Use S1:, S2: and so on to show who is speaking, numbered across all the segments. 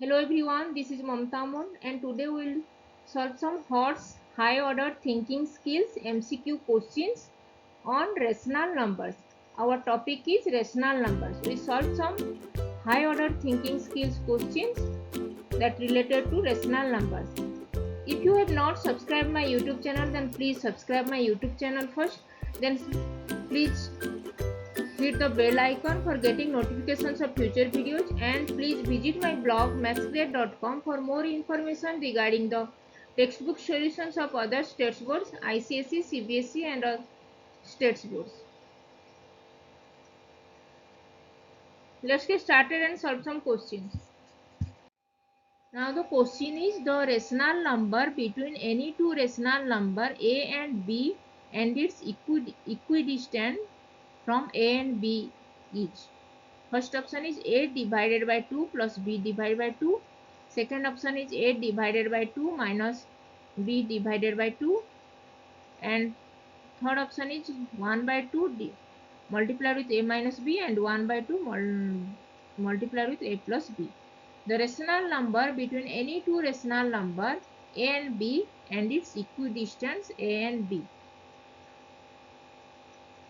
S1: Hello everyone, this is Mamta Mon and today we'll solve some HOTS high order thinking skills MCQ questions on rational numbers. Our topic is rational numbers. We solve some high order thinking skills questions that related to rational numbers. If you have not subscribed my YouTube channel, then please subscribe my YouTube channel first. Then please hit the bell icon for getting notifications of future videos, and please visit my blog mathscreate.com for more information regarding the textbook solutions of other state boards, ICSE, CBSE and state boards. Let's get started and solve some questions. Now the question is the rational number between any two rational number a and b and its equidistant from a and b each. First option is 8 divided by 2 plus b divided by 2. Second option is 8 divided by 2 minus b divided by 2. And third option is 1 by 2 multiplied with a minus b and 1 by 2 multiplied with a plus b. The rational number between any two rational number a and b and its equidistance a and b.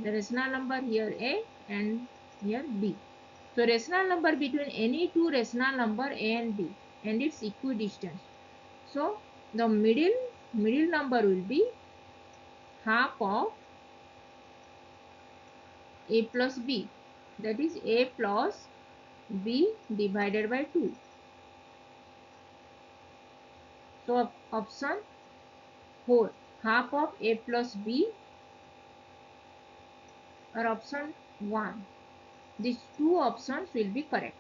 S1: The rational number here a and here b. So rational number between any two rational number a and b and its equidistance. So the middle number will be half of a plus b, that is a plus b divided by 2. So option 4, half of a plus b, or option 1. These two options will be correct.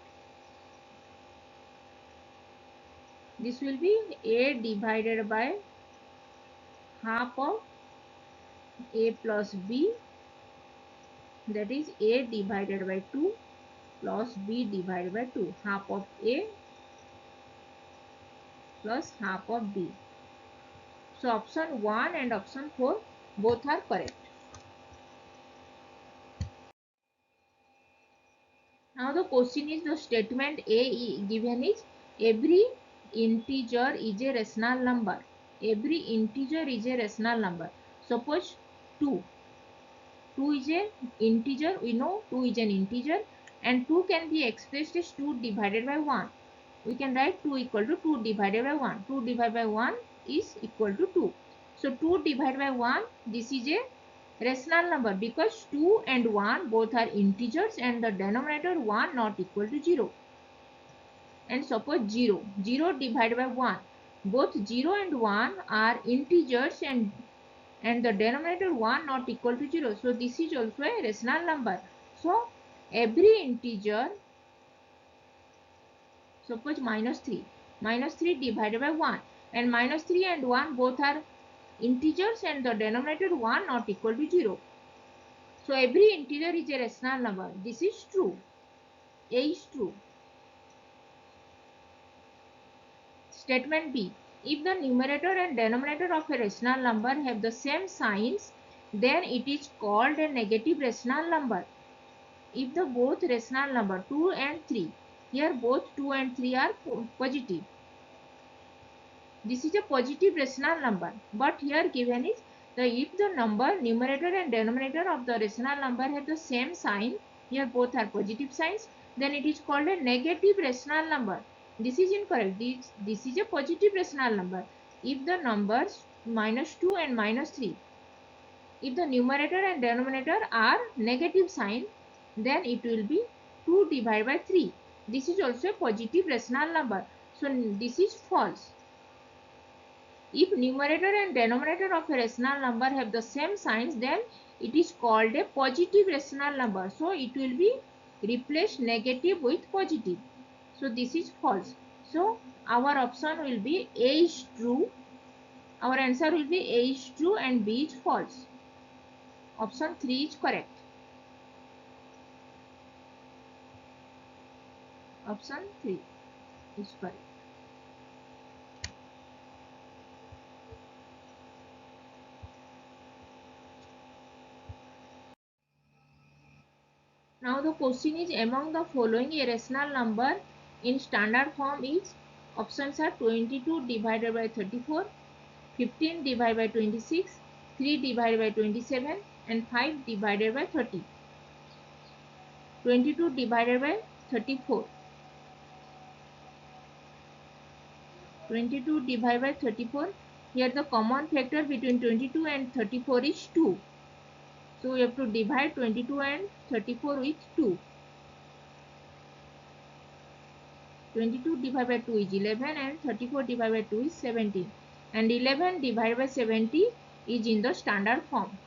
S1: This will be a divided by half of a plus b, that is a divided by 2 plus b divided by 2, half of a plus half of b. So option 1 and option 4 both are correct. Now the question is, the statement A given is every integer is a rational number. Every integer is a rational number. Suppose 2. 2 is an integer. We know 2 is an integer and 2 can be expressed as 2 divided by 1. We can write 2 equal to 2 divided by 1. 2 divided by 1 is equal to 2. So 2 divided by 1, this is a rational number because 2 and 1 both are integers and the denominator 1 not equal to 0. And suppose 0. 0 divided by 1. Both 0 and 1 are integers and the denominator 1 not equal to 0. So this is also a rational number. So every integer, suppose minus 3. Minus 3 divided by 1. And minus 3 and 1 both are integers and the denominator 1 not equal to 0. So every integer is a rational number. This is true. A is true. Statement B. If the numerator and denominator of a rational number have the same signs, then it is called a negative rational number. If the both rational number 2 and 3, here both 2 and 3 are positive, this is a positive rational number. But here given is if the numerator and denominator of the rational number have the same sign, here both are positive signs, then it is called a negative rational number. This is incorrect. This is a positive rational number. If the numbers minus 2 and minus 3, if the numerator and denominator are negative sign, then it will be 2 divided by 3. This is also a positive rational number. So this is false. If numerator and denominator of a rational number have the same signs, then it is called a positive rational number. So it will be replace negative with positive. So this is false. So our option will be A is true. Our answer will be A is true and B is false. Option 3 is correct. Option 3 is correct. Now the question is, among the following a rational number in standard form is options are 22 divided by 34, 15 divided by 26, 3 divided by 27 and 5 divided by 30. 22 divided by 34. 22 divided by 34. Here the common factor between 22 and 34 is 2. So we have to divide 22 and 34 with 2. 22 divided by 2 is 11 and 34 divided by 2 is 17. And 11 divided by 70 is in the standard form.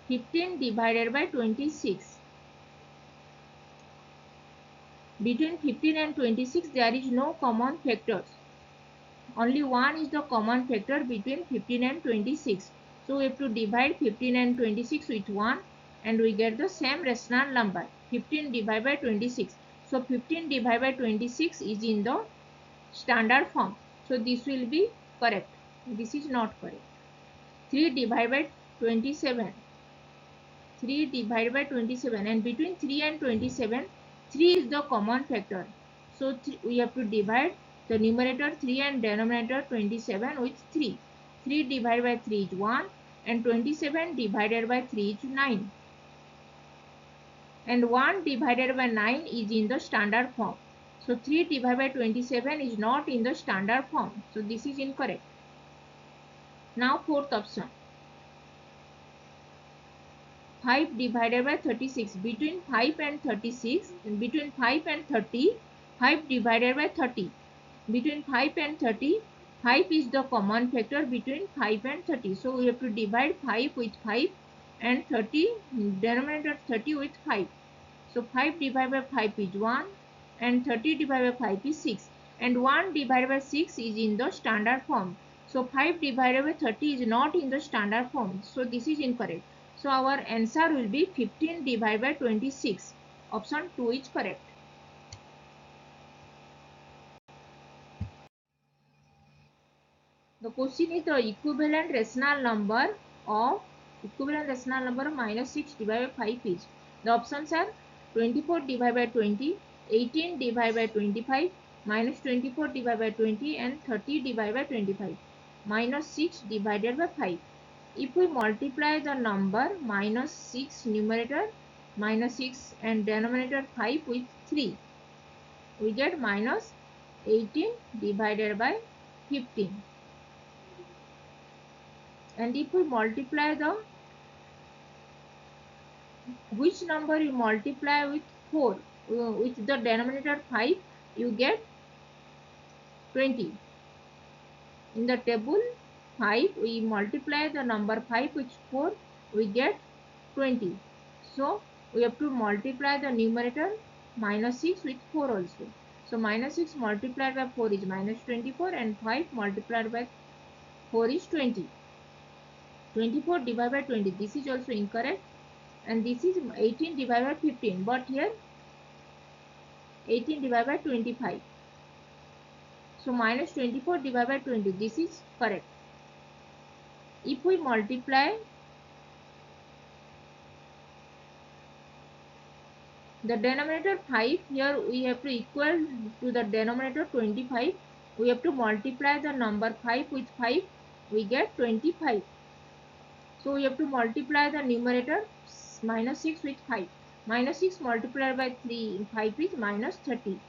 S1: 15 divided by 26. Between 15 and 26 there is no common factors. Only 1 is the common factor between 15 and 26. So we have to divide 15 and 26 with 1 and we get the same rational number. 15 divided by 26. So 15 divided by 26 is in the standard form. So this will be correct. This is not correct. 3 divided by 27. 3 divided by 27 and between 3 and 27, 3 is the common factor. So we have to divide the numerator 3 and denominator 27 with 3. 3 divided by 3 is 1 and 27 divided by 3 is 9. And 1 divided by 9 is in the standard form. So 3 divided by 27 is not in the standard form. So this is incorrect. Now fourth option. 5 divided by 36. Between 5 and 36, between 5 and 30, 5 divided by 30. Between 5 and 30, 5 is the common factor between 5 and 30. So we have to divide 5 with 5 and 30, denominator 30 with 5. So 5 divided by 5 is 1 and 30 divided by 5 is 6. And 1 divided by 6 is in the standard form. So 5 divided by 30 is not in the standard form. So this is incorrect. So our answer will be 15 divided by 26. Option 2 is correct. The question is the equivalent rational number of minus 6 divided by 5 is. The options are 24 divided by 20, 18 divided by 25, minus 24 divided by 20 and 30 divided by 25, minus 6 divided by 5. If we multiply the number minus 6 numerator, minus 6 and denominator 5 with 3, we get minus 18 divided by 15. And if we multiply the, which number you multiply with 4, with the denominator 5, you get 20. In the table 5, we multiply the number 5 with 4, we get 20. So we have to multiply the numerator minus 6 with 4 also. So minus 6 multiplied by 4 is minus 24 and 5 multiplied by 4 is 20. 24 divided by 20, this is also incorrect. And this is 18 divided by 15, but here 18 divided by 25. So minus 24 divided by 20, this is correct. If we multiply the denominator 5, here we have to equal to the denominator 25. We have to multiply the number 5 with 5, we get 25. So we have to multiply the numerator minus 6 with 5. Minus 6 multiplied by 5 is minus 30.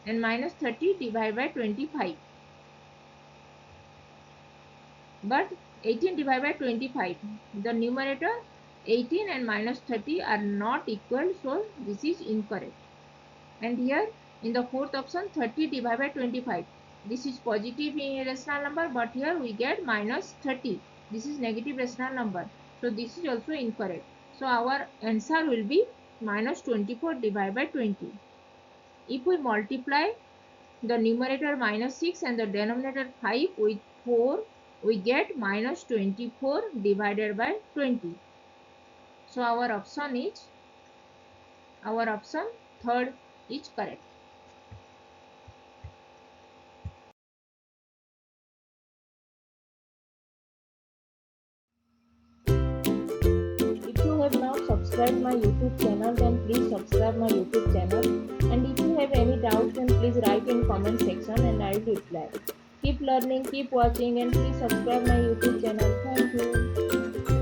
S1: And minus 30 divided by 25. But 18 divided by 25. The numerator 18 and minus 30 are not equal. So this is incorrect. And here in the fourth option 30 divided by 25. This is positive rational number, but here we get minus 30. This is negative rational number. So this is also incorrect. So our answer will be minus 24 divided by 20. If we multiply the numerator minus 6 and the denominator 5 with 4, we get minus 24 divided by 20. So our option third is correct. If you have not subscribed my YouTube channel, then please subscribe my YouTube channel. And if it in comment section and I will reply. Keep learning, keep watching, and please subscribe my YouTube channel. Thank you.